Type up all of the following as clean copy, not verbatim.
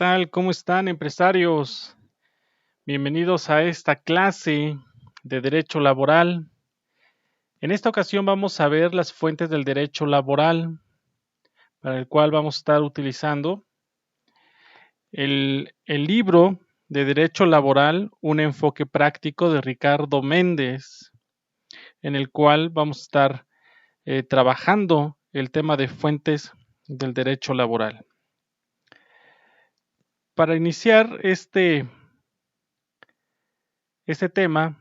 tal? ¿Cómo están, empresarios? Bienvenidos a esta clase de derecho laboral. En esta ocasión vamos a ver las fuentes del derecho laboral, para el cual vamos a estar utilizando el libro de Derecho Laboral, un enfoque práctico de Ricardo Méndez, en el cual vamos a estar trabajando el tema de fuentes del derecho laboral. Para iniciar este tema,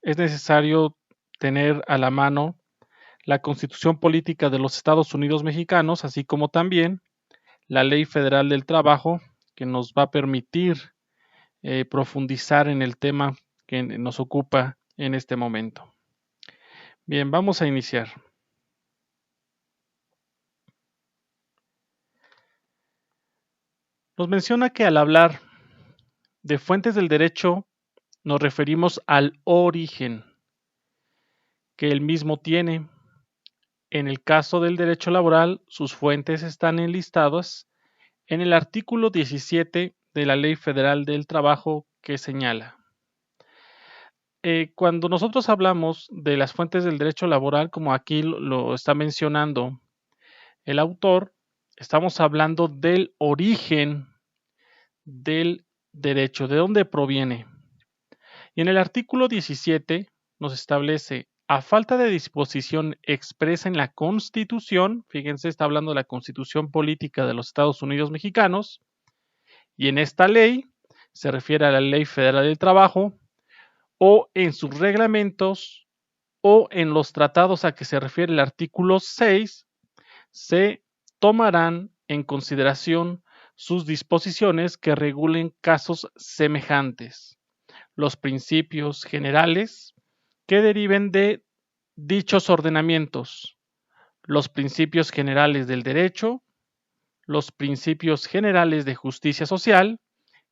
es necesario tener a la mano la Constitución Política de los Estados Unidos Mexicanos, así como también la Ley Federal del Trabajo, que nos va a permitir profundizar en el tema que nos ocupa en este momento. Bien, vamos a iniciar. Nos menciona que al hablar de fuentes del derecho nos referimos al origen que el mismo tiene. En el caso del derecho laboral, sus fuentes están enlistadas en el artículo 17 de la Ley Federal del Trabajo, que señala: cuando nosotros hablamos de las fuentes del derecho laboral, como aquí lo está mencionando el autor, estamos hablando del origen del derecho, de dónde proviene. Y en el artículo 17 nos establece: a falta de disposición expresa en la Constitución, fíjense, está hablando de la Constitución Política de los Estados Unidos Mexicanos, y en esta ley se refiere a la Ley Federal del Trabajo, o en sus reglamentos, o en los tratados a que se refiere el artículo 6, se tomarán en consideración sus disposiciones que regulen casos semejantes, los principios generales que deriven de dichos ordenamientos, los principios generales del derecho, los principios generales de justicia social,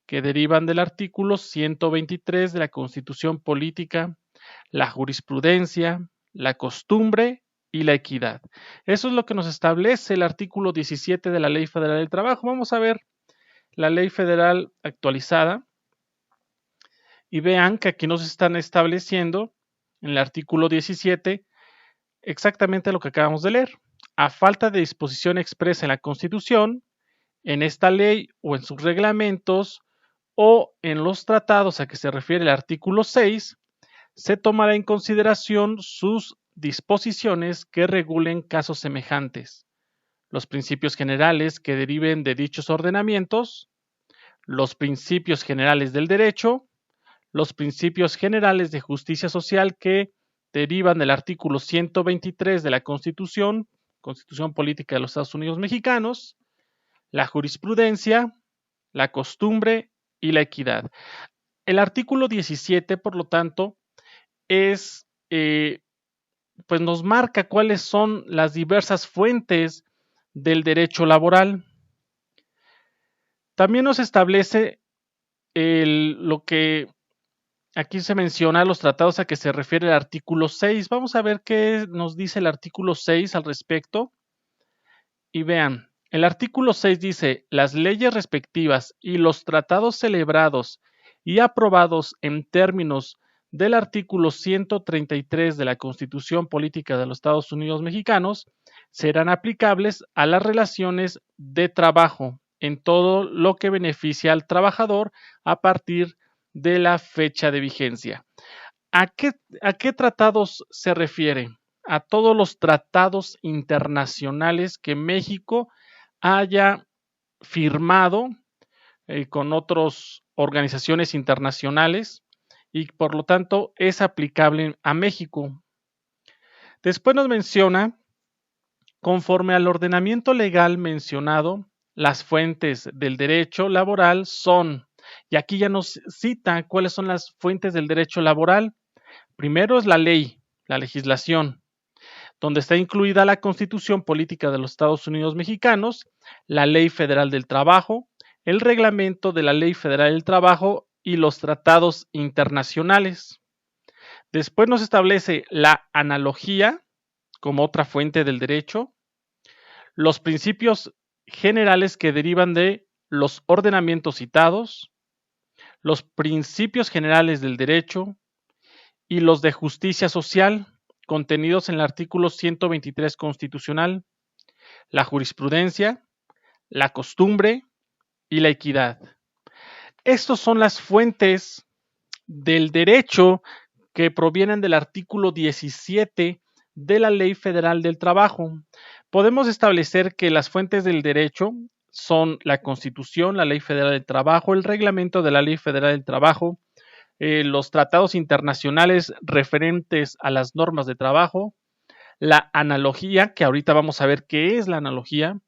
que derivan del artículo 123 de la Constitución Política, la jurisprudencia, la costumbre y la equidad. Eso es lo que nos establece el artículo 17 de la Ley Federal del Trabajo. Vamos a ver la Ley Federal actualizada y vean que aquí nos están estableciendo en el artículo 17 exactamente lo que acabamos de leer. A falta de disposición expresa en la Constitución, en esta ley o en sus reglamentos, o en los tratados a que se refiere el artículo 6, se tomará en consideración sus disposiciones que regulen casos semejantes, los principios generales que deriven de dichos ordenamientos, los principios generales del derecho, los principios generales de justicia social que derivan del artículo 123 de la Constitución Política de los Estados Unidos Mexicanos, la jurisprudencia, la costumbre y la equidad. El artículo 17, por lo tanto, es, pues nos marca cuáles son las diversas fuentes del derecho laboral. También nos establece lo que aquí se menciona, los tratados a que se refiere el artículo 6. Vamos a ver qué nos dice el artículo 6 al respecto. Y vean, el artículo 6 dice: las leyes respectivas y los tratados celebrados y aprobados en términos del artículo 133 de la Constitución Política de los Estados Unidos Mexicanos serán aplicables a las relaciones de trabajo en todo lo que beneficia al trabajador a partir de la fecha de vigencia. ¿A qué tratados se refiere? A todos los tratados internacionales que México haya firmado con otras organizaciones internacionales, y por lo tanto es aplicable a México. Después nos menciona: conforme al ordenamiento legal mencionado, las fuentes del derecho laboral son, y aquí ya nos cita cuáles son las fuentes del derecho laboral. Primero es la ley, la legislación, donde está incluida la Constitución Política de los Estados Unidos Mexicanos, la Ley Federal del Trabajo, el reglamento de la Ley Federal del Trabajo y los tratados internacionales. Después nos establece la analogía como otra fuente del derecho, los principios generales que derivan de los ordenamientos citados, los principios generales del derecho y los de justicia social contenidos en el artículo 123 constitucional, la jurisprudencia, la costumbre y la equidad. Estas son las fuentes del derecho que provienen del artículo 17 de la Ley Federal del Trabajo. Podemos establecer que las fuentes del derecho son la Constitución, la Ley Federal del Trabajo, el reglamento de la Ley Federal del Trabajo, los tratados internacionales referentes a las normas de trabajo, la analogía, que ahorita vamos a ver qué es la analogía,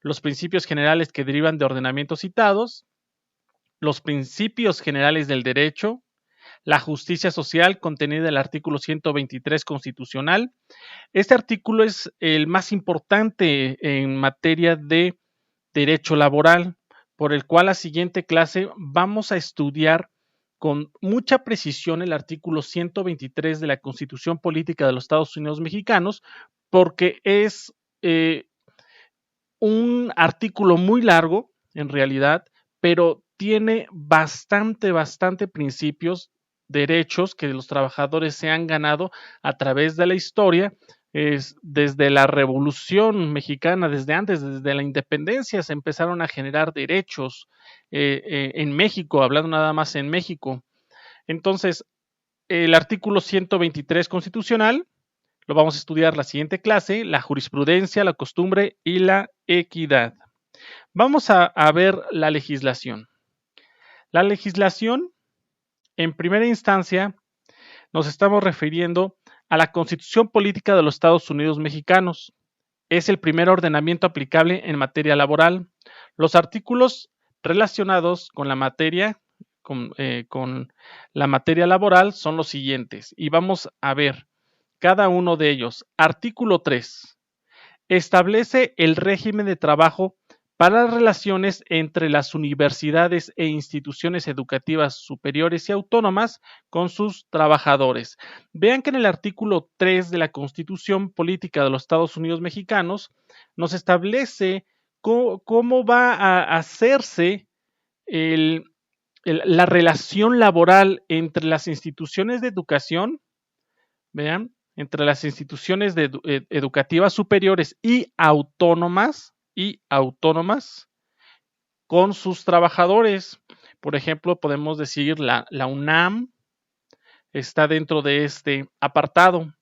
los principios generales que derivan de ordenamientos citados, los principios generales del derecho, la justicia social contenida en el artículo 123 constitucional. Este artículo es el más importante en materia de derecho laboral, por el cual la siguiente clase vamos a estudiar con mucha precisión el artículo 123 de la Constitución Política de los Estados Unidos Mexicanos, porque es un artículo muy largo, en realidad, pero tiene bastante principios, derechos que los trabajadores se han ganado a través de la historia, desde la Revolución Mexicana, desde antes, desde la independencia, se empezaron a generar derechos en México, hablando nada más en México. Entonces, el artículo 123 constitucional lo vamos a estudiar la siguiente clase, la jurisprudencia, la costumbre y la equidad. Vamos a ver la legislación. La legislación, en primera instancia, nos estamos refiriendo a la Constitución Política de los Estados Unidos Mexicanos. Es el primer ordenamiento aplicable en materia laboral. Los artículos relacionados con la materia, con la materia laboral son los siguientes. Y vamos a ver cada uno de ellos. Artículo 3. Establece el régimen de trabajo para las relaciones entre las universidades e instituciones educativas superiores y autónomas con sus trabajadores. Vean que en el artículo 3 de la Constitución Política de los Estados Unidos Mexicanos nos establece cómo va a hacerse la relación laboral entre las instituciones de educación, vean, entre las instituciones educativas superiores y autónomas con sus trabajadores. Por ejemplo, podemos decir la UNAM está dentro de este apartado.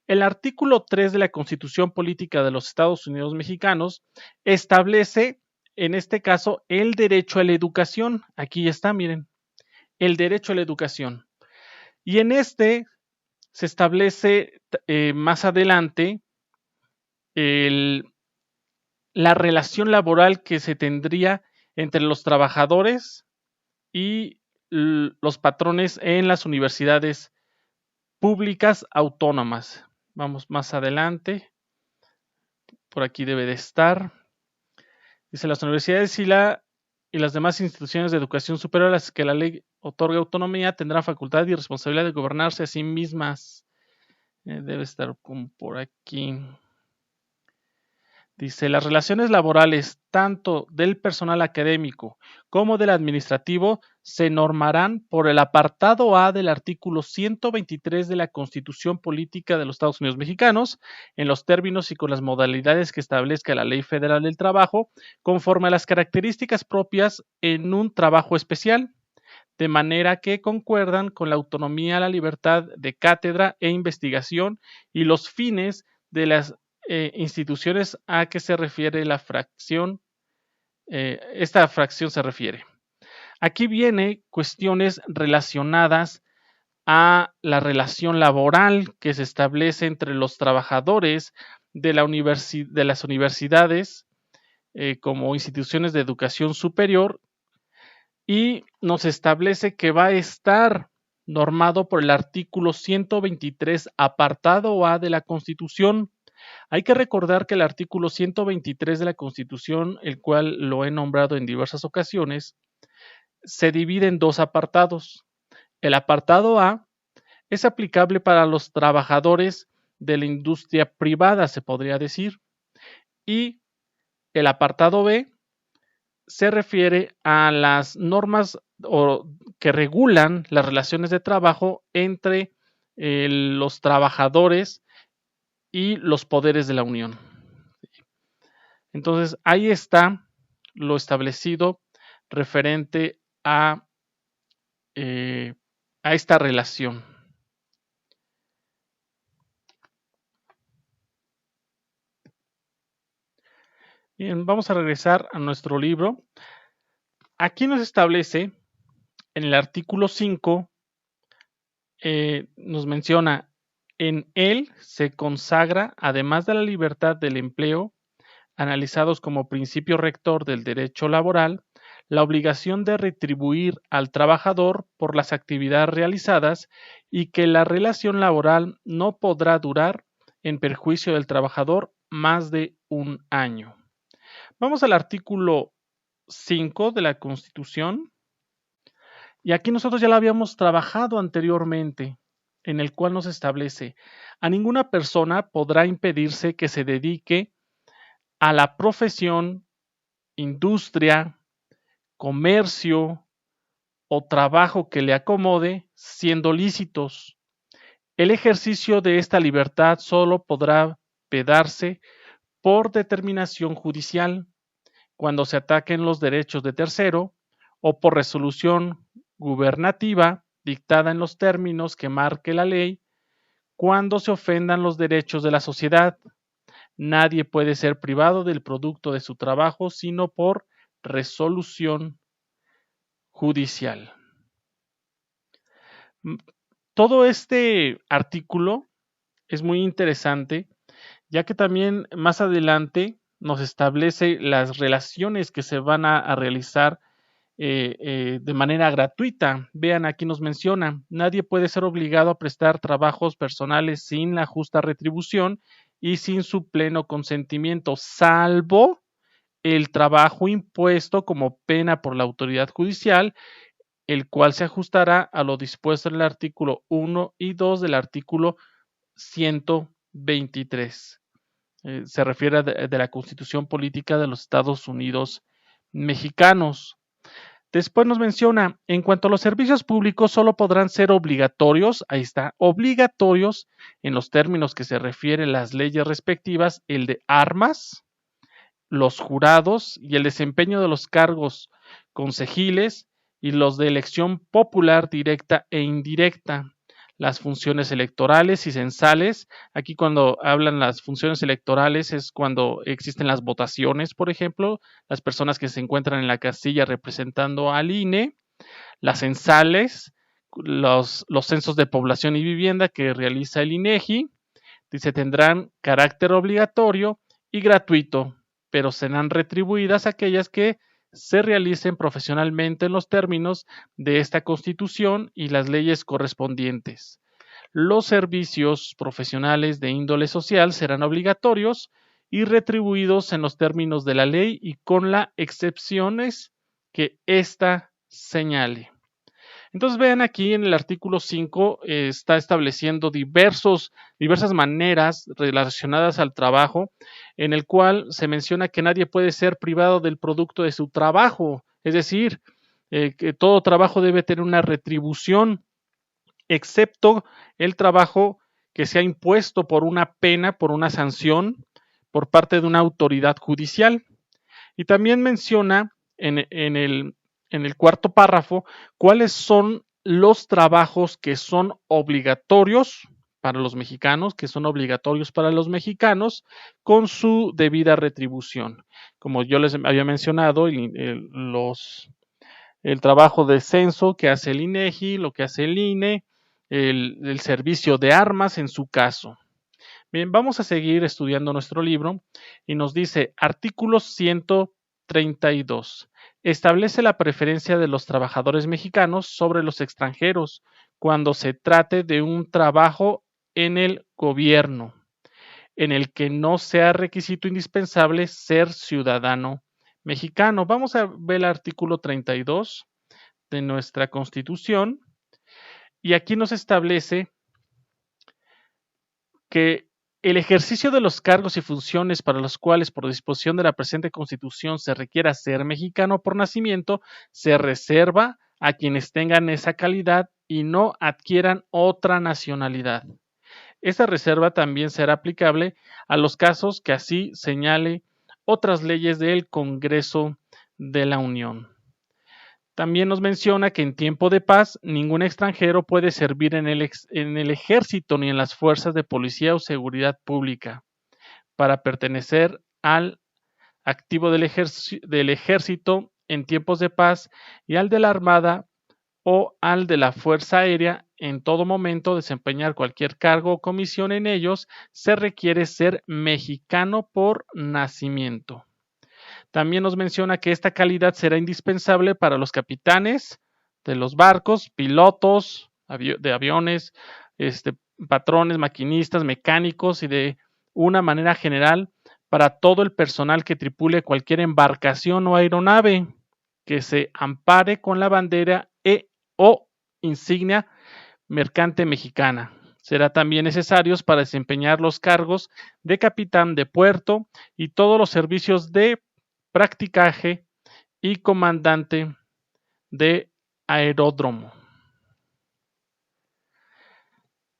El artículo 3 de la Constitución Política de los Estados Unidos Mexicanos establece, en este caso, el derecho a la educación. Aquí está, miren, el derecho a la educación. Y en este se establece más adelante la relación laboral que se tendría entre los trabajadores y los patrones en las universidades públicas autónomas. Vamos más adelante. Por aquí debe de estar. Dice, las universidades y las demás instituciones de educación superior a las que la ley otorga autonomía tendrán facultad y responsabilidad de gobernarse a sí mismas. Debe estar como por aquí. Dice, las relaciones laborales tanto del personal académico como del administrativo se normarán por el apartado A del artículo 123 de la Constitución Política de los Estados Unidos Mexicanos, en los términos y con las modalidades que establezca la Ley Federal del Trabajo, conforme a las características propias en un trabajo especial, de manera que concuerdan con la autonomía, la libertad de cátedra e investigación y los fines de las instituciones a que se refiere la fracción, esta fracción se refiere. Aquí viene cuestiones relacionadas a la relación laboral que se establece entre los trabajadores de las universidades como instituciones de educación superior, y nos establece que va a estar normado por el artículo 123, apartado A de la Constitución. Hay que recordar que el artículo 123 de la Constitución, el cual lo he nombrado en diversas ocasiones, se divide en dos apartados. El apartado A es aplicable para los trabajadores de la industria privada, se podría decir, y el apartado B se refiere a las normas que regulan las relaciones de trabajo entre los trabajadores y los poderes de la Unión. Entonces, ahí está lo establecido referente a esta relación. Bien, vamos a regresar a nuestro libro. Aquí nos establece, en el artículo 5, nos menciona, en él se consagra, además de la libertad del empleo, analizados como principio rector del derecho laboral, la obligación de retribuir al trabajador por las actividades realizadas y que la relación laboral no podrá durar en perjuicio del trabajador más de un año. Vamos al artículo 5 de la Constitución y aquí nosotros ya lo habíamos trabajado anteriormente, en el cual nos establece: a ninguna persona podrá impedirse que se dedique a la profesión, industria, comercio o trabajo que le acomode, siendo lícitos. El ejercicio de esta libertad solo podrá vedarse por determinación judicial, cuando se ataquen los derechos de tercero, o por resolución gubernativa dictada en los términos que marque la ley, cuando se ofendan los derechos de la sociedad. Nadie puede ser privado del producto de su trabajo sino por resolución judicial. Todo este artículo es muy interesante, ya que también más adelante nos establece las relaciones que se van a realizar de manera gratuita. Vean, aquí nos menciona: nadie puede ser obligado a prestar trabajos personales sin la justa retribución y sin su pleno consentimiento, salvo el trabajo impuesto como pena por la autoridad judicial, el cual se ajustará a lo dispuesto en el artículo 1 y 2 del artículo 123. Se refiere de la Constitución Política de los Estados Unidos Mexicanos. Después nos menciona: en cuanto a los servicios públicos, solo podrán ser obligatorios, ahí está, obligatorios, en los términos que se refieren las leyes respectivas, el de armas, los jurados y el desempeño de los cargos concejiles y los de elección popular directa e indirecta, las funciones electorales y censales. Aquí cuando hablan las funciones electorales es cuando existen las votaciones, por ejemplo, las personas que se encuentran en la casilla representando al INE, las censales, los censos de población y vivienda que realiza el INEGI, dice, tendrán carácter obligatorio y gratuito, pero serán retribuidas aquellas que se realicen profesionalmente en los términos de esta Constitución y las leyes correspondientes. Los servicios profesionales de índole social serán obligatorios y retribuidos en los términos de la ley y con las excepciones que ésta señale. Entonces vean, aquí en el artículo 5 está estableciendo diversas maneras relacionadas al trabajo, en el cual se menciona que nadie puede ser privado del producto de su trabajo, es decir, que todo trabajo debe tener una retribución, excepto el trabajo que sea impuesto por una pena, por una sanción, por parte de una autoridad judicial. Y también menciona en el cuarto párrafo cuáles son los trabajos que son obligatorios para los mexicanos, con su debida retribución. Como yo les había mencionado, el trabajo de censo que hace el INEGI, lo que hace el INE, el servicio de armas en su caso. Bien, vamos a seguir estudiando nuestro libro y nos dice: artículo 132. Establece la preferencia de los trabajadores mexicanos sobre los extranjeros cuando se trate de un trabajo en el gobierno, en el que no sea requisito indispensable ser ciudadano mexicano. Vamos a ver el artículo 32 de nuestra Constitución y aquí nos establece que El ejercicio de los cargos y funciones para los cuales por disposición de la presente Constitución se requiera ser mexicano por nacimiento, se reserva a quienes tengan esa calidad y no adquieran otra nacionalidad. Esta reserva también será aplicable a los casos que así señale otras leyes del Congreso de la Unión. También nos menciona que en tiempo de paz ningún extranjero puede servir en el ejército ni en las fuerzas de policía o seguridad pública para pertenecer al activo del ejército en tiempos de paz y al de la Armada o al de la Fuerza Aérea en todo momento desempeñar cualquier cargo o comisión en ellos, se requiere ser mexicano por nacimiento. También nos menciona que esta calidad será indispensable para los capitanes de los barcos, pilotos de aviones, patrones, maquinistas, mecánicos y de una manera general para todo el personal que tripule cualquier embarcación o aeronave que se ampare con la bandera o insignia mercante mexicana. Será también necesarios para desempeñar los cargos de capitán de puerto y todos los servicios de practicaje y comandante de aeródromo.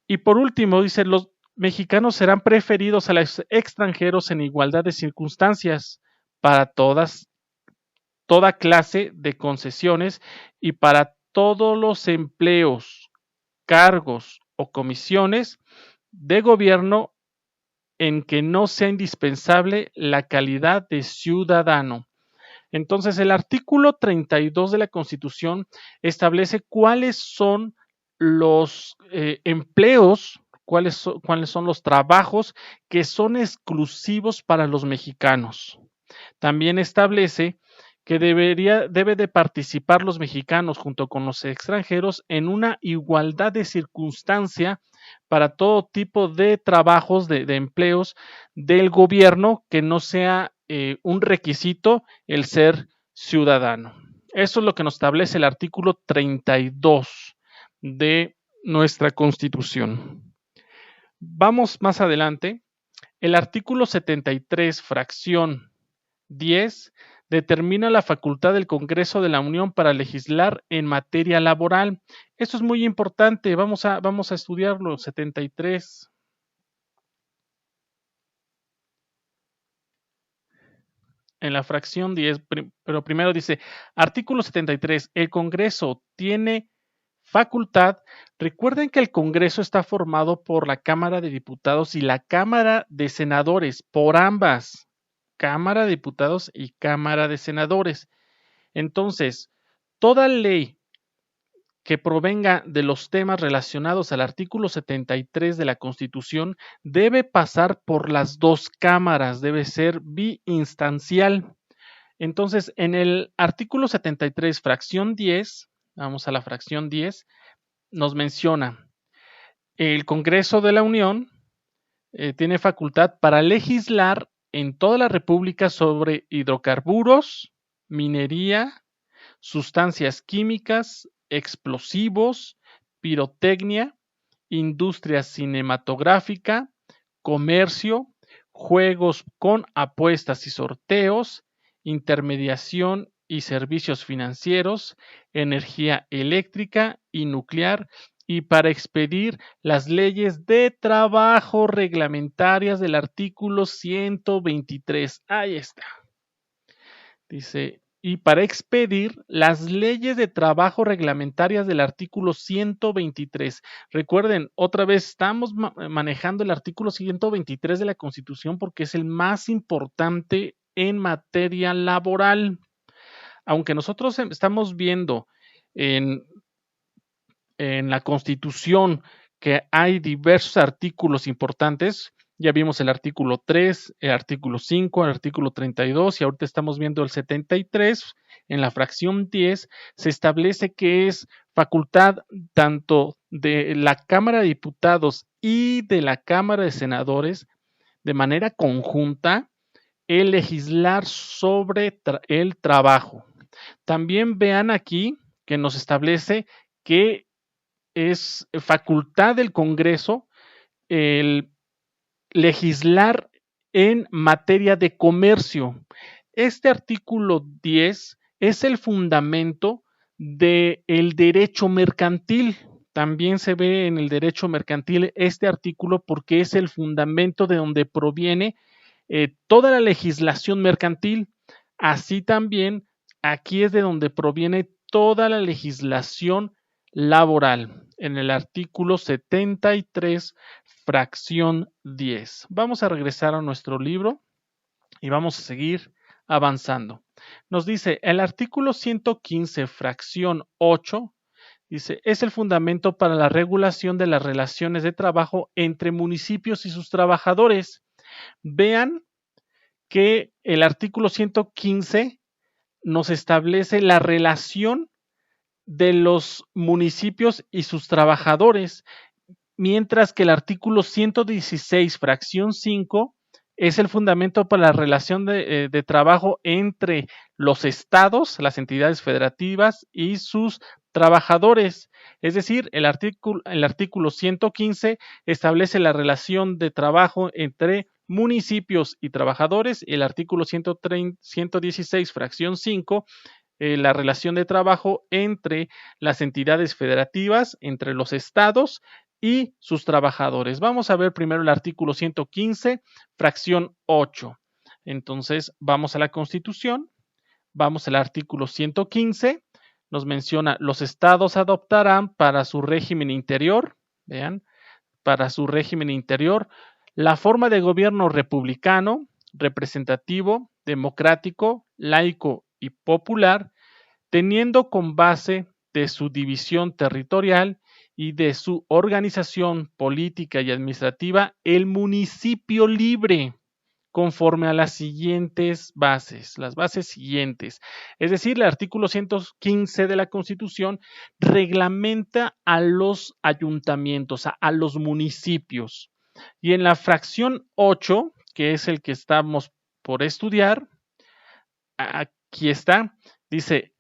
Y por último, dice, los mexicanos serán preferidos a los extranjeros en igualdad de circunstancias para toda clase de concesiones y para todos los empleos, cargos o comisiones de gobierno en que no sea indispensable la calidad de ciudadano. Entonces, el artículo 32 de la Constitución establece cuáles son los empleos, cuáles son los trabajos que son exclusivos para los mexicanos. También establece que debe de participar los mexicanos junto con los extranjeros en una igualdad de circunstancia para todo tipo de trabajos, de empleos del gobierno, que no sea un requisito el ser ciudadano. Eso es lo que nos establece el artículo 32 de nuestra Constitución. Vamos más adelante. El artículo 73, fracción 10, determina la facultad del Congreso de la Unión para legislar en materia laboral. Esto es muy importante. Vamos a estudiarlo. 73. En la fracción 10, pero primero dice, artículo 73, el Congreso tiene facultad. Recuerden que el Congreso está formado por la Cámara de Diputados y la Cámara de Senadores, por ambas, Cámara de Diputados y Cámara de Senadores. Entonces, toda ley que provenga de los temas relacionados al artículo 73 de la Constitución debe pasar por las dos cámaras, debe ser biinstancial. Entonces, en el artículo 73, fracción 10, vamos a la fracción 10, nos menciona, el Congreso de la Unión tiene facultad para legislar en toda la República sobre hidrocarburos, minería, sustancias químicas, explosivos, pirotecnia, industria cinematográfica, comercio, juegos con apuestas y sorteos, intermediación y servicios financieros, energía eléctrica y nuclear, y para expedir las leyes de trabajo reglamentarias del artículo 123. Ahí está. Dice, y para expedir las leyes de trabajo reglamentarias del artículo 123. Recuerden, otra vez estamos manejando el artículo 123 de la Constitución porque es el más importante en materia laboral. Aunque nosotros estamos viendo en la Constitución que hay diversos artículos importantes. Ya vimos el artículo 3, el artículo 5, el artículo 32 y ahorita estamos viendo el 73. En la fracción 10 se establece que es facultad tanto de la Cámara de Diputados y de la Cámara de Senadores de manera conjunta el legislar sobre el trabajo. También vean aquí que nos establece que es facultad del Congreso el legislar en materia de comercio. Este artículo 10 es el fundamento del derecho mercantil. También se ve en el derecho mercantil este artículo porque es el fundamento de donde proviene toda la legislación mercantil. Así también, aquí es de donde proviene toda la legislación laboral, en el artículo 73, fracción 10. Vamos a regresar a nuestro libro y vamos a seguir avanzando. Nos dice, el artículo 115, fracción 8, dice, es el fundamento para la regulación de las relaciones de trabajo entre municipios y sus trabajadores. Vean que el artículo 115 nos establece la relación de los municipios y sus trabajadores, mientras que el artículo 116, fracción 5, es el fundamento para la relación de trabajo entre los estados, las entidades federativas y sus trabajadores. Es decir, el artículo 115 establece la relación de trabajo entre municipios y trabajadores, y el artículo 116, fracción 5, la relación de trabajo entre las entidades federativas, entre los estados y sus trabajadores. Vamos a ver primero el artículo 115, fracción 8. Entonces, vamos a la Constitución, vamos al artículo 115, nos menciona, los estados adoptarán para su régimen interior, vean, para su régimen interior, la forma de gobierno republicano, representativo, democrático, laico y popular, teniendo con base de su división territorial y de su organización política y administrativa el municipio libre, conforme a las siguientes bases, las bases siguientes. Es decir, el artículo 115 de la Constitución reglamenta a los ayuntamientos, a los municipios. Y en la fracción 8, que es el que estamos por estudiar, aquí está, dice,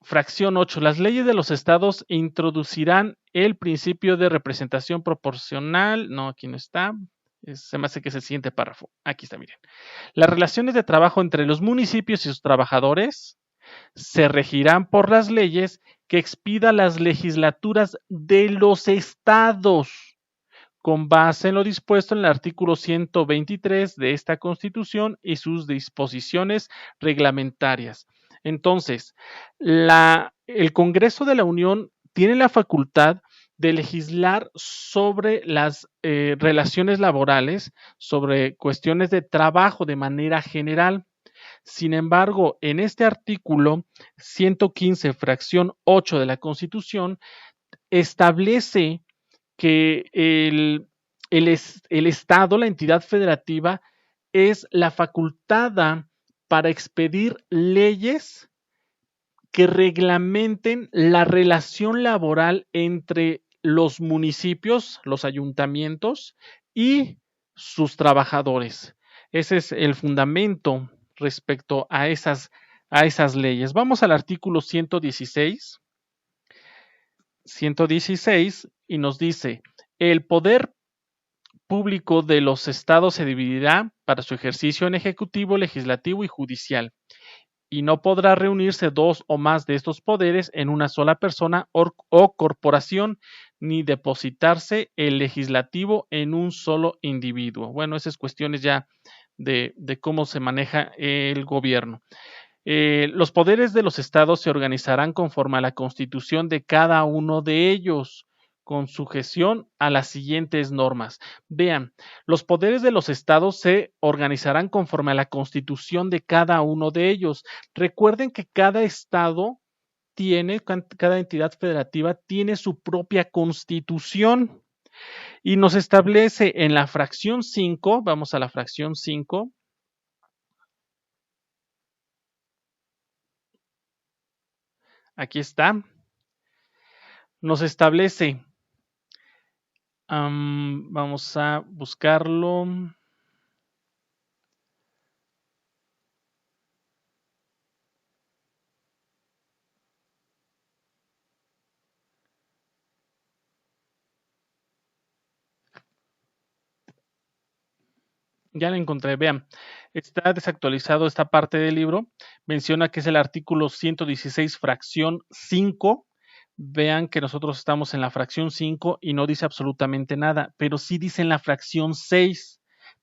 fracción 8. Las leyes de los estados introducirán el principio de representación proporcional. No, aquí no está. Se me hace que es el siguiente párrafo. Aquí está, miren. Las relaciones de trabajo entre los municipios y sus trabajadores se regirán por las leyes que expida las legislaturas de los estados, con base en lo dispuesto en el artículo 123 de esta Constitución y sus disposiciones reglamentarias. Entonces, el Congreso de la Unión tiene la facultad de legislar sobre las relaciones laborales, sobre cuestiones de trabajo de manera general. Sin embargo, en este artículo 115, fracción 8 de la Constitución, establece que el Estado, la entidad federativa, es la facultada para expedir leyes que reglamenten la relación laboral entre los municipios, los ayuntamientos y sus trabajadores. Ese es el fundamento respecto a esas leyes. Vamos al artículo 116. 116 y nos dice, el poder público de los estados se dividirá para su ejercicio en ejecutivo, legislativo y judicial, y no podrá reunirse dos o más de estos poderes en una sola persona o corporación, ni depositarse el legislativo en un solo individuo. Bueno, esas cuestiones ya de cómo se maneja el gobierno. Los poderes de los estados se organizarán conforme a la constitución de cada uno de ellos, con sujeción a las siguientes normas. Vean, los poderes de los estados se organizarán conforme a la constitución de cada uno de ellos. Recuerden que cada estado tiene, cada entidad federativa tiene su propia constitución y nos establece en la fracción 5, vamos a la fracción 5. Aquí está. Nos establece, vamos a buscarlo. Ya la encontré, vean, está desactualizado esta parte del libro, menciona que es el artículo 116, fracción 5. Vean que nosotros estamos en la fracción 5 y no dice absolutamente nada, pero sí dice en la fracción 6.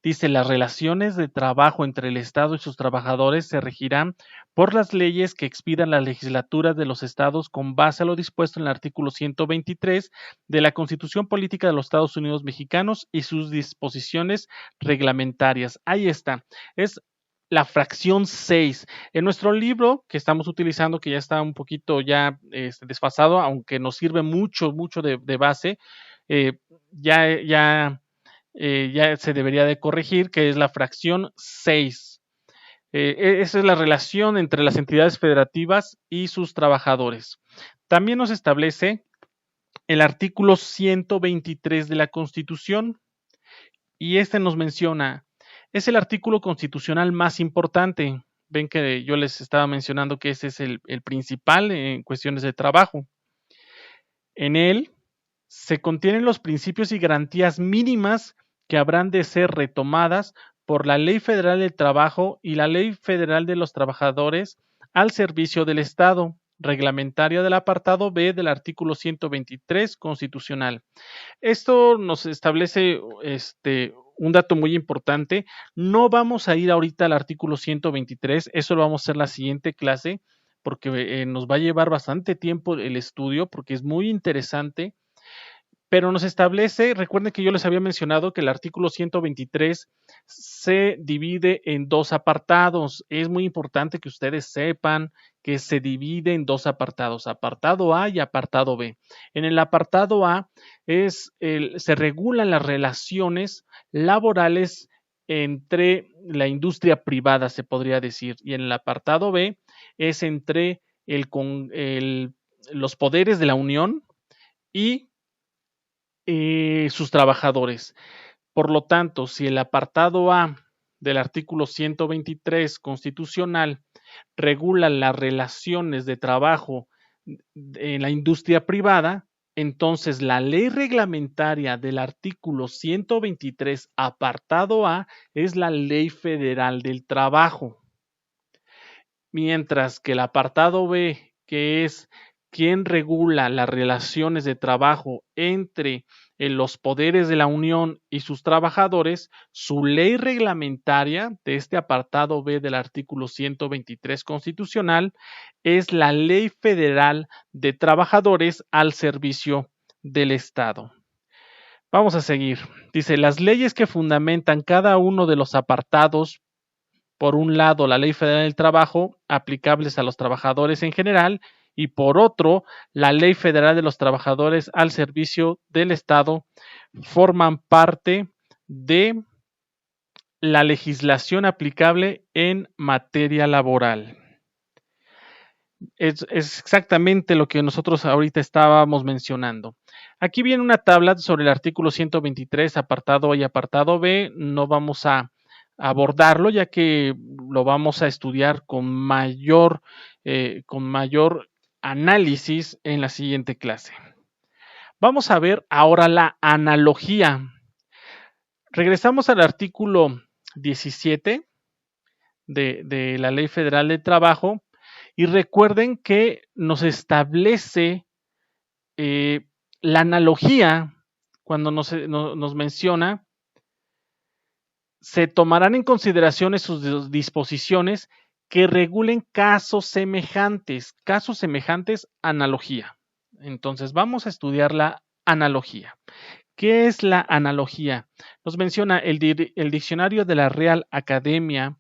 Dice, las relaciones de trabajo entre el Estado y sus trabajadores se regirán por las leyes que expidan las legislaturas de los estados con base a lo dispuesto en el artículo 123 de la Constitución Política de los Estados Unidos Mexicanos y sus disposiciones reglamentarias. Ahí está. Es la fracción 6. En nuestro libro que estamos utilizando, que ya está un poquito ya desfasado, aunque nos sirve mucho, mucho de base, eh, ya, ya, ya se debería de corregir, que es la fracción 6. Esa es la relación entre las entidades federativas y sus trabajadores. También nos establece el artículo 123 de la Constitución, y este nos menciona, es el artículo constitucional más importante. Ven que yo les estaba mencionando que ese es el principal en cuestiones de trabajo. En él se contienen los principios y garantías mínimas que habrán de ser retomadas por la Ley Federal del Trabajo y la Ley Federal de los Trabajadores al servicio del Estado, reglamentaria del apartado B del artículo 123 constitucional. Esto nos establece un dato muy importante. No vamos a ir ahorita al artículo 123, eso lo vamos a hacer en la siguiente clase, porque nos va a llevar bastante tiempo el estudio, porque es muy interesante, pero nos establece, recuerden que yo les había mencionado que el artículo 123 se divide en dos apartados. Es muy importante que ustedes sepan que se divide en dos apartados, apartado A y apartado B. En el apartado A se regulan las relaciones laborales entre la industria privada, se podría decir, y en el apartado B es entre los poderes de la Unión y sus trabajadores. Por lo tanto, si el apartado A del artículo 123 constitucional regula las relaciones de trabajo en la industria privada, entonces la ley reglamentaria del artículo 123 apartado A es la Ley Federal del Trabajo. Mientras que el apartado B, que es quien regula las relaciones de trabajo entre los poderes de la Unión y sus trabajadores, su ley reglamentaria de este apartado B del artículo 123 constitucional es la Ley Federal de Trabajadores al servicio del Estado. Vamos a seguir. Dice, las leyes que fundamentan cada uno de los apartados, por un lado, la Ley Federal del Trabajo, aplicables a los trabajadores en general, y por otro, la Ley Federal de los Trabajadores al servicio del Estado, forman parte de la legislación aplicable en materia laboral. Es exactamente lo que nosotros ahorita estábamos mencionando. Aquí viene una tabla sobre el artículo 123, apartado A y apartado B. No vamos a abordarlo, ya que lo vamos a estudiar con mayor análisis en la siguiente clase. Vamos a ver ahora la analogía. Regresamos al artículo 17 de la Ley Federal del Trabajo y recuerden que nos establece la analogía cuando nos menciona se tomarán en consideración sus disposiciones que regulen casos semejantes, analogía. Entonces vamos a estudiar la analogía. ¿Qué es la analogía? Nos menciona el diccionario de la Real Academia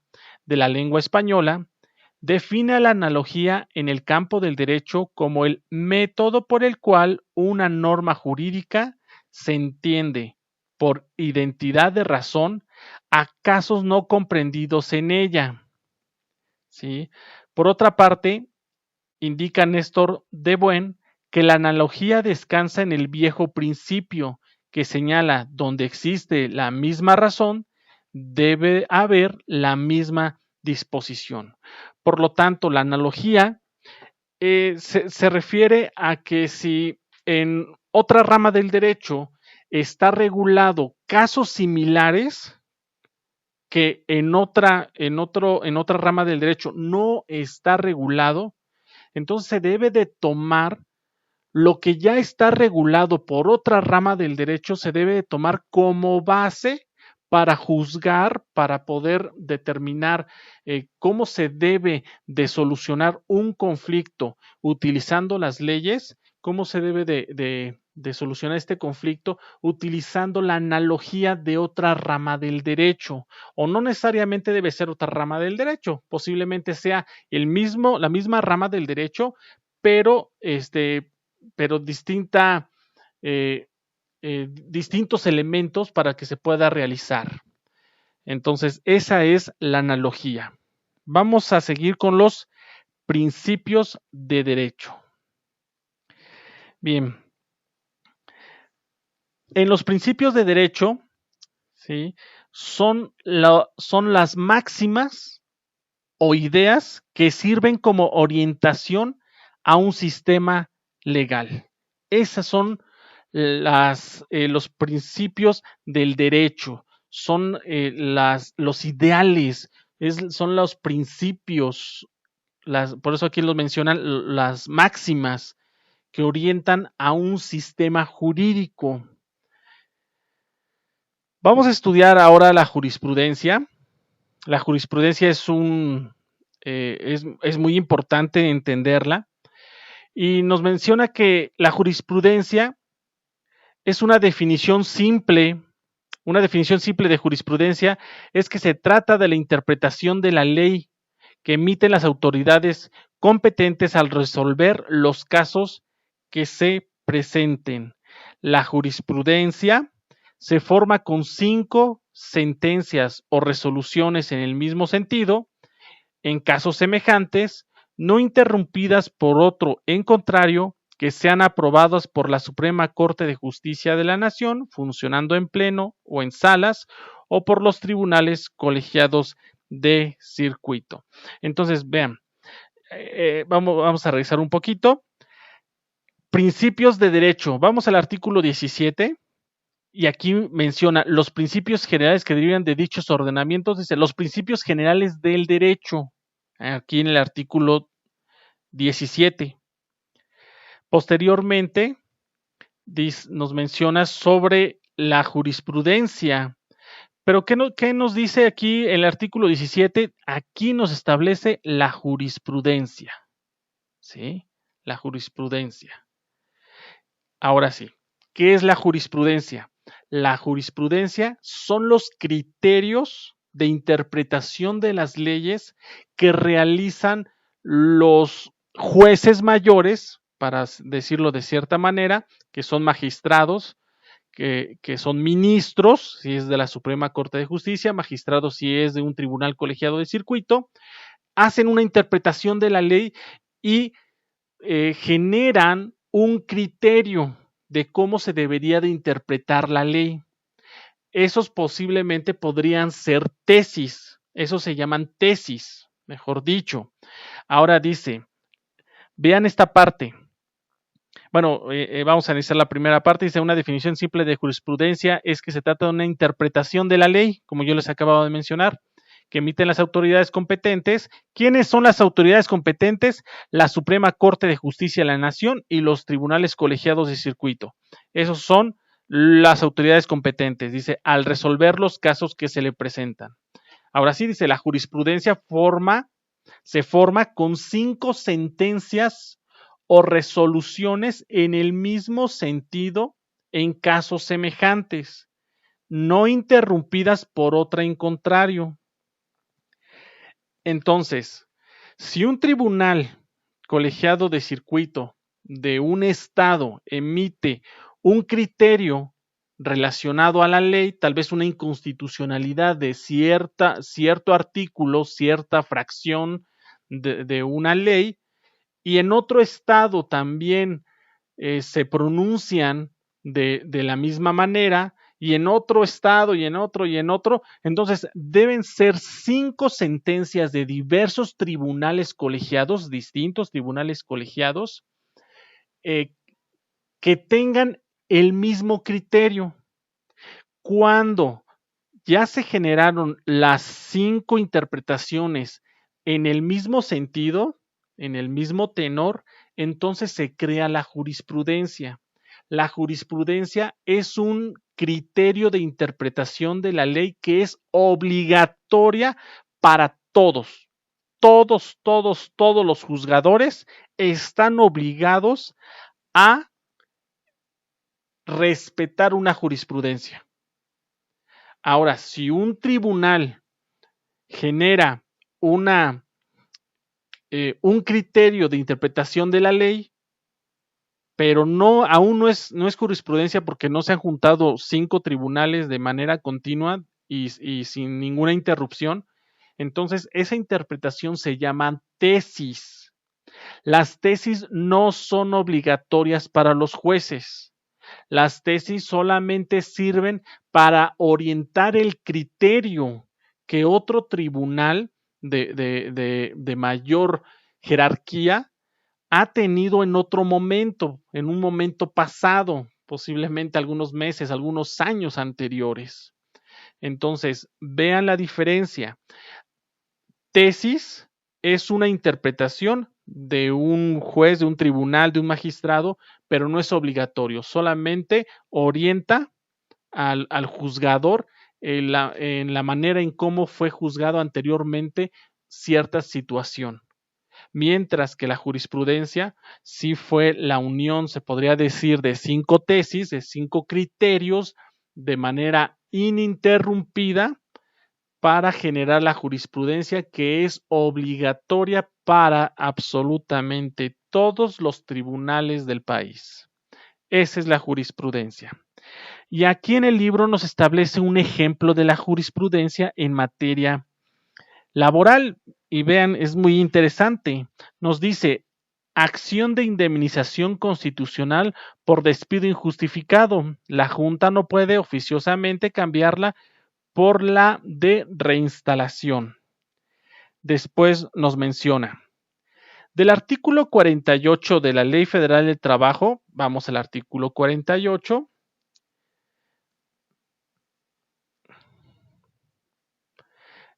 de la Lengua Española, define la analogía en el campo del derecho como el método por el cual una norma jurídica se entiende por identidad de razón a casos no comprendidos en ella. ¿Sí? Por otra parte, indica Néstor de Buen que la analogía descansa en el viejo principio que señala donde existe la misma razón, debe haber la misma disposición. Por lo tanto, la analogía se refiere a que si en otra rama del derecho está regulado casos similares, que en otra rama del derecho no está regulado, entonces se debe de tomar lo que ya está regulado por otra rama del derecho, se debe de tomar como base para juzgar, para poder determinar cómo se debe de solucionar un conflicto utilizando las leyes, cómo se debe de solucionar este conflicto utilizando la analogía de otra rama del derecho, o no necesariamente debe ser otra rama del derecho, posiblemente sea la misma rama del derecho, pero distinta, distintos elementos para que se pueda realizar. Entonces, esa es la analogía. Vamos a seguir con los principios de derecho. Bien. En los principios de derecho, ¿sí? son las máximas o ideas que sirven como orientación a un sistema legal. Esas son los principios del derecho, son los ideales, son los principios, por eso aquí los mencionan las máximas que orientan a un sistema jurídico. Vamos a estudiar ahora la jurisprudencia. La jurisprudencia es muy importante entenderla y nos menciona que la jurisprudencia es una definición simple. Una definición simple de jurisprudencia es que se trata de la interpretación de la ley que emiten las autoridades competentes al resolver los casos que se presenten. La jurisprudencia se forma con 5 sentencias o resoluciones en el mismo sentido, en casos semejantes, no interrumpidas por otro en contrario, que sean aprobadas por la Suprema Corte de Justicia de la Nación, funcionando en pleno o en salas, o por los tribunales colegiados de circuito. Entonces, vean, vamos a revisar un poquito. Principios de derecho. Vamos al artículo 17. Y aquí menciona los principios generales que derivan de dichos ordenamientos. Dice, los principios generales del derecho. Aquí en el artículo 17. Posteriormente, nos menciona sobre la jurisprudencia. Pero ¿qué nos dice aquí el artículo 17? Aquí nos establece la jurisprudencia. ¿Sí? La jurisprudencia. Ahora sí, ¿qué es la jurisprudencia? La jurisprudencia son los criterios de interpretación de las leyes que realizan los jueces mayores, para decirlo de cierta manera, que son magistrados, que son ministros, si es de la Suprema Corte de Justicia, magistrados si es de un tribunal colegiado de circuito, hacen una interpretación de la ley y generan un criterio de cómo se debería de interpretar la ley. Esos posiblemente podrían ser tesis, esos se llaman tesis, mejor dicho. Ahora dice, vean esta parte. Bueno, vamos a analizar la primera parte. Dice, una definición simple de jurisprudencia es que se trata de una interpretación de la ley, como yo les acababa de mencionar, que emiten las autoridades competentes. ¿Quiénes son las autoridades competentes? La Suprema Corte de Justicia de la Nación y los tribunales colegiados de circuito. Esos son las autoridades competentes, dice, al resolver los casos que se le presentan. Ahora sí, dice, la jurisprudencia se forma con 5 sentencias o resoluciones en el mismo sentido en casos semejantes, no interrumpidas por otra en contrario. Entonces, si un tribunal colegiado de circuito de un estado emite un criterio relacionado a la ley, tal vez una inconstitucionalidad de cierto artículo, cierta fracción de una ley, y en otro estado también se pronuncian de la misma manera, y en otro estado, y en otro, y en otro, entonces deben ser 5 sentencias de diversos tribunales colegiados, distintos tribunales colegiados, que tengan el mismo criterio. Cuando ya se generaron las 5 interpretaciones en el mismo sentido, en el mismo tenor, entonces se crea la jurisprudencia. La jurisprudencia es un criterio de interpretación de la ley que es obligatoria para todos. Todos los juzgadores están obligados a respetar una jurisprudencia. Ahora, si un tribunal genera un criterio de interpretación de la ley, pero aún no es jurisprudencia porque no se han juntado 5 tribunales de manera continua y sin ninguna interrupción, entonces esa interpretación se llama tesis. Las tesis no son obligatorias para los jueces. Las tesis solamente sirven para orientar el criterio que otro tribunal de mayor jerarquía ha tenido en otro momento, en un momento pasado, posiblemente algunos meses, algunos años anteriores. Entonces, vean la diferencia. Tesis es una interpretación de un juez, de un tribunal, de un magistrado, pero no es obligatorio, solamente orienta al juzgador en la manera en cómo fue juzgado anteriormente cierta situación. Mientras que la jurisprudencia sí fue la unión, se podría decir, de 5 tesis, de 5 criterios, de manera ininterrumpida para generar la jurisprudencia que es obligatoria para absolutamente todos los tribunales del país. Esa es la jurisprudencia. Y aquí en el libro nos establece un ejemplo de la jurisprudencia en materia laboral. Y vean, es muy interesante. Nos dice, acción de indemnización constitucional por despido injustificado. La Junta no puede oficiosamente cambiarla por la de reinstalación. Después nos menciona, del artículo 48 de la Ley Federal del Trabajo, vamos al artículo 48.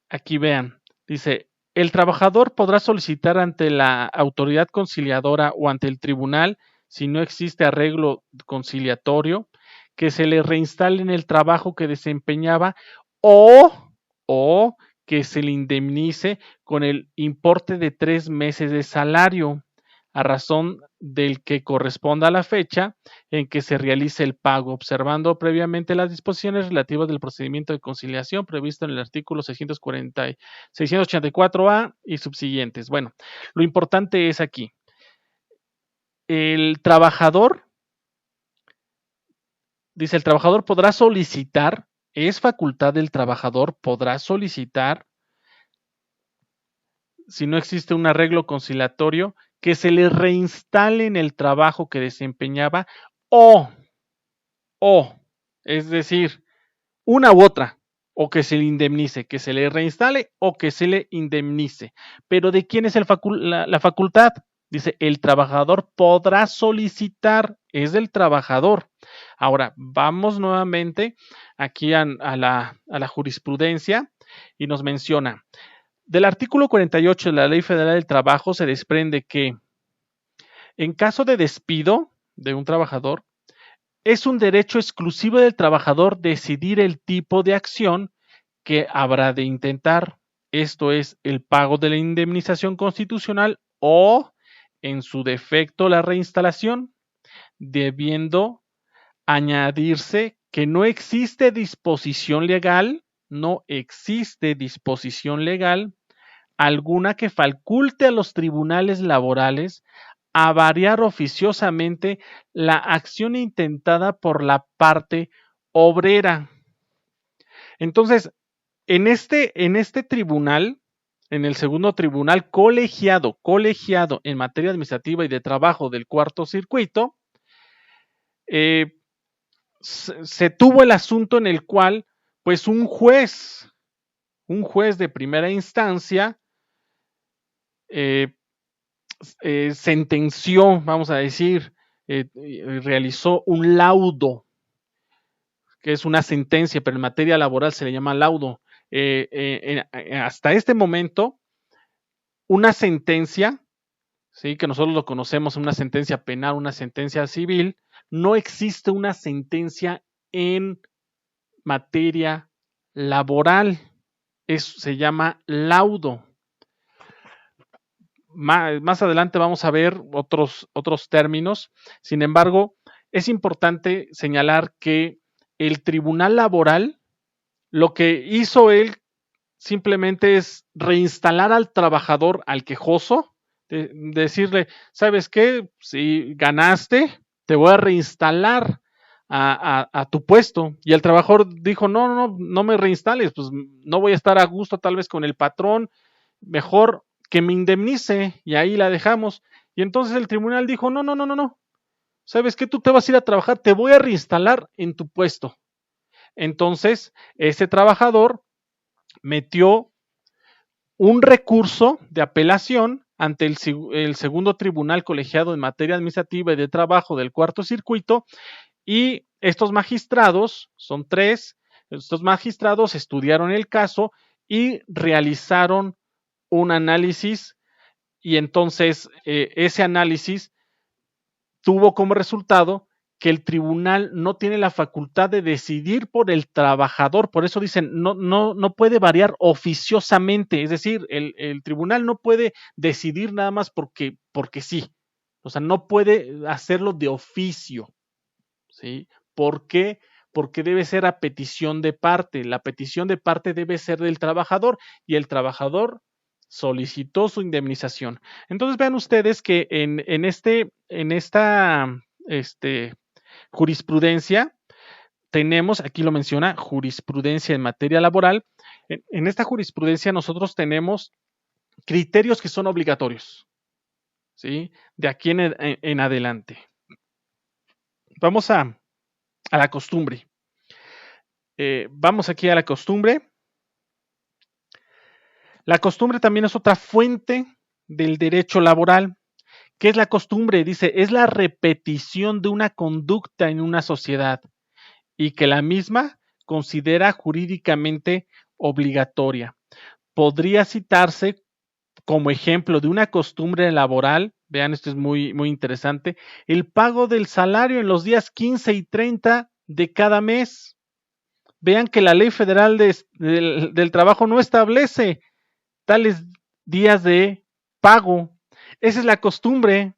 Aquí vean, dice, el trabajador podrá solicitar ante la autoridad conciliadora o ante el tribunal, si no existe arreglo conciliatorio, que se le reinstale en el trabajo que desempeñaba o que se le indemnice con el importe de 3 meses de salario, a razón del que corresponda a la fecha en que se realice el pago, observando previamente las disposiciones relativas del procedimiento de conciliación previsto en el artículo 684A y subsiguientes. Bueno, lo importante es aquí, el trabajador, dice, el trabajador podrá solicitar, es facultad del trabajador, podrá solicitar, si no existe un arreglo conciliatorio, que se le reinstale en el trabajo que desempeñaba o, es decir, una u otra, o que se le indemnice, que se le reinstale o que se le indemnice. Pero ¿de quién es la facultad? Dice, el trabajador podrá solicitar, es del trabajador. Ahora, vamos nuevamente aquí a la jurisprudencia y nos menciona, del artículo 48 de la Ley Federal del Trabajo se desprende que en caso de despido de un trabajador, es un derecho exclusivo del trabajador decidir el tipo de acción que habrá de intentar. Esto es el pago de la indemnización constitucional o, en su defecto, la reinstalación, debiendo añadirse que no existe disposición legal alguna que faculte a los tribunales laborales a variar oficiosamente la acción intentada por la parte obrera. Entonces, en este tribunal, en el segundo tribunal colegiado en materia administrativa y de trabajo del cuarto circuito, se tuvo el asunto en el cual, pues un juez de primera instancia, sentenció, vamos a decir, realizó un laudo que es una sentencia, pero en materia laboral se le llama laudo. Hasta este momento, una sentencia, ¿sí?, que nosotros lo conocemos, una sentencia penal, una sentencia civil, no existe una sentencia en materia laboral. Eso se llama laudo. Más adelante vamos a ver otros términos. Sin embargo, es importante señalar que el tribunal laboral, lo que hizo él simplemente es reinstalar al trabajador, al quejoso, decirle, ¿sabes qué? Si ganaste, te voy a reinstalar a tu puesto. Y el trabajador dijo, no me reinstales, pues no voy a estar a gusto tal vez con el patrón, mejor que me indemnice, y ahí la dejamos. Y entonces el tribunal dijo, no, ¿sabes qué? Tú te vas a ir a trabajar, te voy a reinstalar en tu puesto. Entonces, ese trabajador metió un recurso de apelación ante el segundo tribunal colegiado en materia administrativa y de trabajo del cuarto circuito, y estos magistrados, son 3, estos magistrados estudiaron el caso y realizaron un análisis, y entonces ese análisis tuvo como resultado que el tribunal no tiene la facultad de decidir por el trabajador. Por eso dicen, no puede variar oficiosamente, es decir, el tribunal no puede decidir nada más porque sí, o sea, no puede hacerlo de oficio, ¿sí? ¿Por qué? Porque debe ser a petición de parte. La petición de parte debe ser del trabajador, y el trabajador solicitó su indemnización. Entonces vean ustedes que en esta jurisprudencia tenemos, aquí lo menciona, jurisprudencia en materia laboral. En esta jurisprudencia nosotros tenemos criterios que son obligatorios, ¿sí? De aquí en adelante. Vamos a la costumbre. Vamos aquí a la costumbre. La costumbre también es otra fuente del derecho laboral. ¿Qué es la costumbre? Dice, es la repetición de una conducta en una sociedad y que la misma considera jurídicamente obligatoria. Podría citarse como ejemplo de una costumbre laboral, vean, esto es muy, muy interesante, el pago del salario en los días 15 y 30 de cada mes. Vean que la Ley Federal del Trabajo no establece tales días de pago. Esa es la costumbre.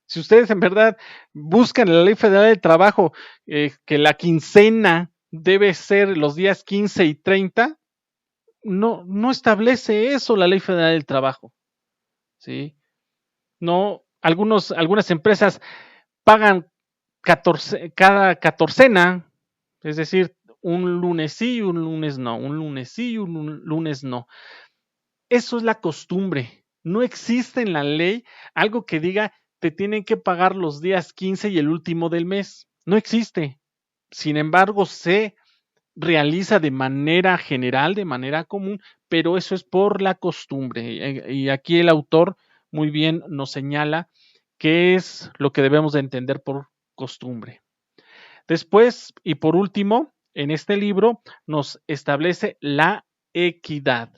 Si ustedes en verdad buscan en la Ley Federal del Trabajo que la quincena debe ser los días 15 y 30, no establece eso la Ley Federal del Trabajo, ¿sí? No, algunas empresas pagan cada catorcena, es decir, un lunes sí y un lunes no, un lunes sí y un lunes no. Eso es la costumbre. No existe en la ley algo que diga te tienen que pagar los días 15 y el último del mes. No existe. Sin embargo, se realiza de manera general, de manera común, pero eso es por la costumbre. Y aquí el autor muy bien nos señala qué es lo que debemos de entender por costumbre. Después, y por último, en este libro nos establece la equidad.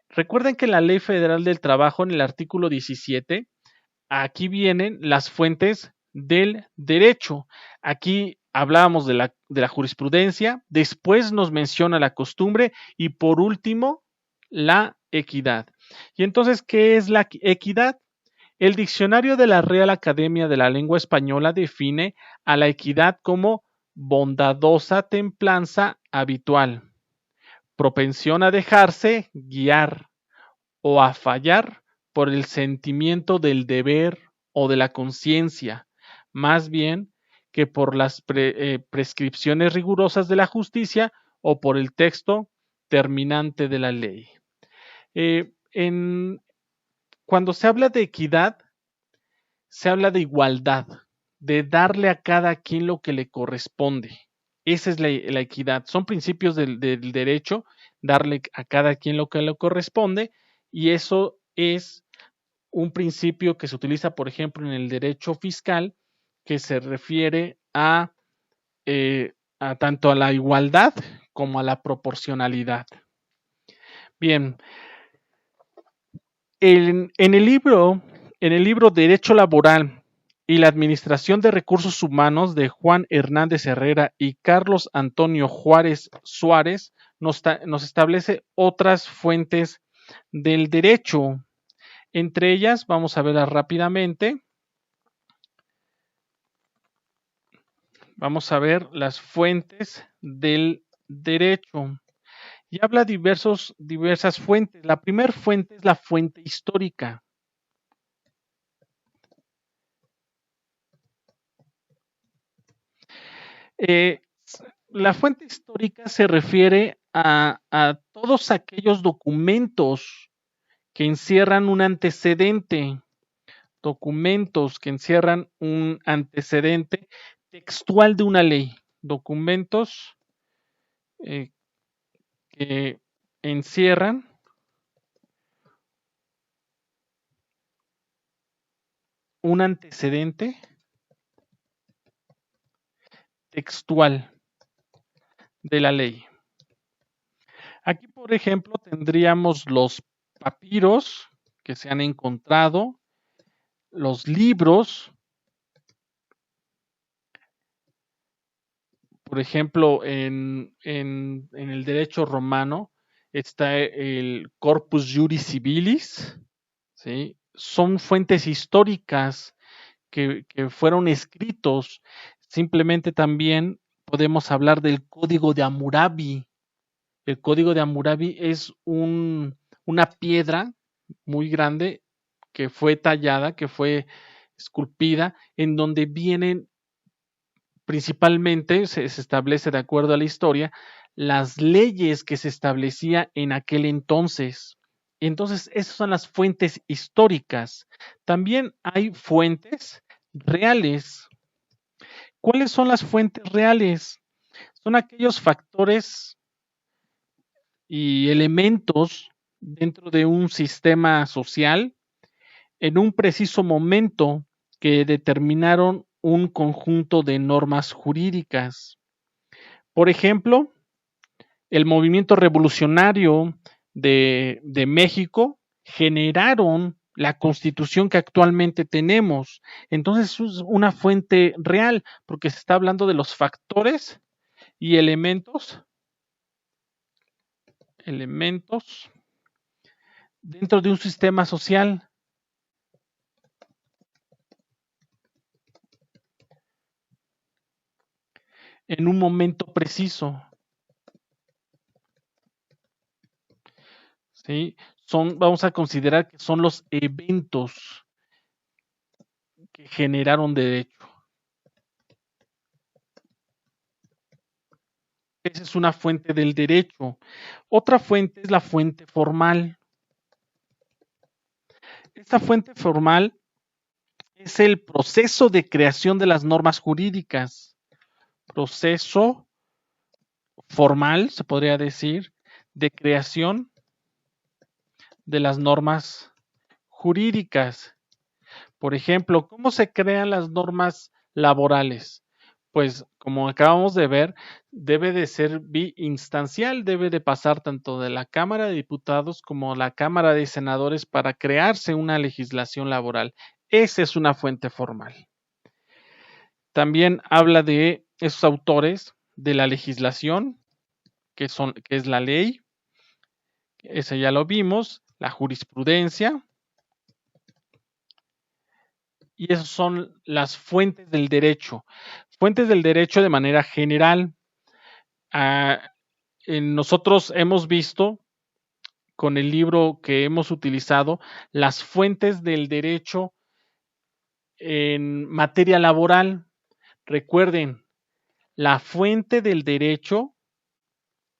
Recuerden que la Ley Federal del Trabajo, en el artículo 17, aquí vienen las fuentes del derecho. Aquí hablábamos de la jurisprudencia, después nos menciona la costumbre y por último la equidad. Y entonces, ¿qué es la equidad? El diccionario de la Real Academia de la Lengua Española define a la equidad como bondadosa templanza habitual, propensión a dejarse guiar o a fallar por el sentimiento del deber o de la conciencia, más bien que por las prescripciones rigurosas de la justicia o por el texto terminante de la ley. Cuando se habla de equidad, se habla de igualdad, de darle a cada quien lo que le corresponde. Esa es la equidad. Son principios del derecho, darle a cada quien lo que le corresponde, y eso es un principio que se utiliza, por ejemplo, en el derecho fiscal, que se refiere a tanto a la igualdad como a la proporcionalidad. Bien, en el libro Derecho Laboral y la Administración de Recursos Humanos de Juan Hernández Herrera y Carlos Antonio Juárez Suárez nos establece otras fuentes del derecho. Entre ellas, vamos a verlas rápidamente. Vamos a ver las fuentes del derecho. Y habla diversas fuentes. La primera fuente es la fuente histórica. La fuente histórica se refiere a todos aquellos documentos que encierran un antecedente, textual de una ley, documentos que encierran un antecedente textual de la ley. Aquí, por ejemplo, tendríamos los papiros que se han encontrado, los libros, por ejemplo, en el derecho romano está el Corpus Juris Civilis, ¿sí? Son fuentes históricas que fueron escritos. Simplemente también podemos hablar del Código de Hammurabi. El Código de Hammurabi es una piedra muy grande que fue tallada, que fue esculpida, en donde vienen principalmente, se establece de acuerdo a la historia, las leyes que se establecía en aquel entonces. Entonces, esas son las fuentes históricas. También hay fuentes reales. ¿Cuáles son las fuentes reales? Son aquellos factores y elementos dentro de un sistema social en un preciso momento que determinaron un conjunto de normas jurídicas. Por ejemplo, el movimiento revolucionario de México generaron la constitución que actualmente tenemos. Entonces es una fuente real porque se está hablando de los factores y elementos dentro de un sistema social. En un momento preciso. ¿Sí? Vamos a considerar que son los eventos que generaron derecho. Esa es una fuente del derecho. Otra fuente es la fuente formal. Esta fuente formal es el proceso de creación de las normas jurídicas. Proceso formal, se podría decir, de creación de las normas jurídicas. Por ejemplo, ¿cómo se crean las normas laborales? Pues como acabamos de ver, debe de ser biinstancial, debe de pasar tanto de la Cámara de Diputados como la Cámara de Senadores para crearse una legislación laboral. Esa es una fuente formal. También habla de esos autores de la legislación, que es la ley, ese ya lo vimos, la jurisprudencia, y esas son las fuentes del derecho. Fuentes del derecho de manera general. Nosotros hemos visto con el libro que hemos utilizado las fuentes del derecho en materia laboral. Recuerden, la fuente del derecho,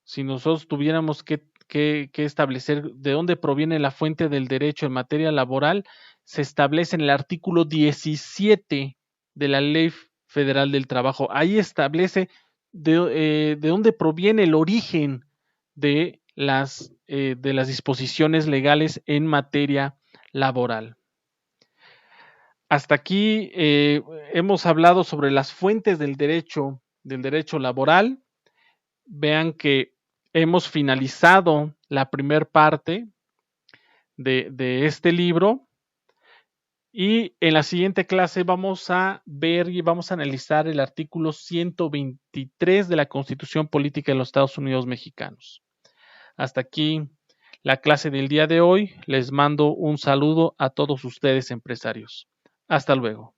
si nosotros tuviéramos que establecer de dónde proviene la fuente del derecho en materia laboral, se establece en el artículo 17 de la Ley Federal del Trabajo. Ahí establece de dónde proviene el origen de las disposiciones legales en materia laboral. Hasta aquí hemos hablado sobre las fuentes del derecho del derecho laboral. Vean que hemos finalizado la primera parte de este libro y en la siguiente clase vamos a ver y vamos a analizar el artículo 123 de la Constitución Política de los Estados Unidos Mexicanos. Hasta aquí la clase del día de hoy. Les mando un saludo a todos ustedes, empresarios. Hasta luego.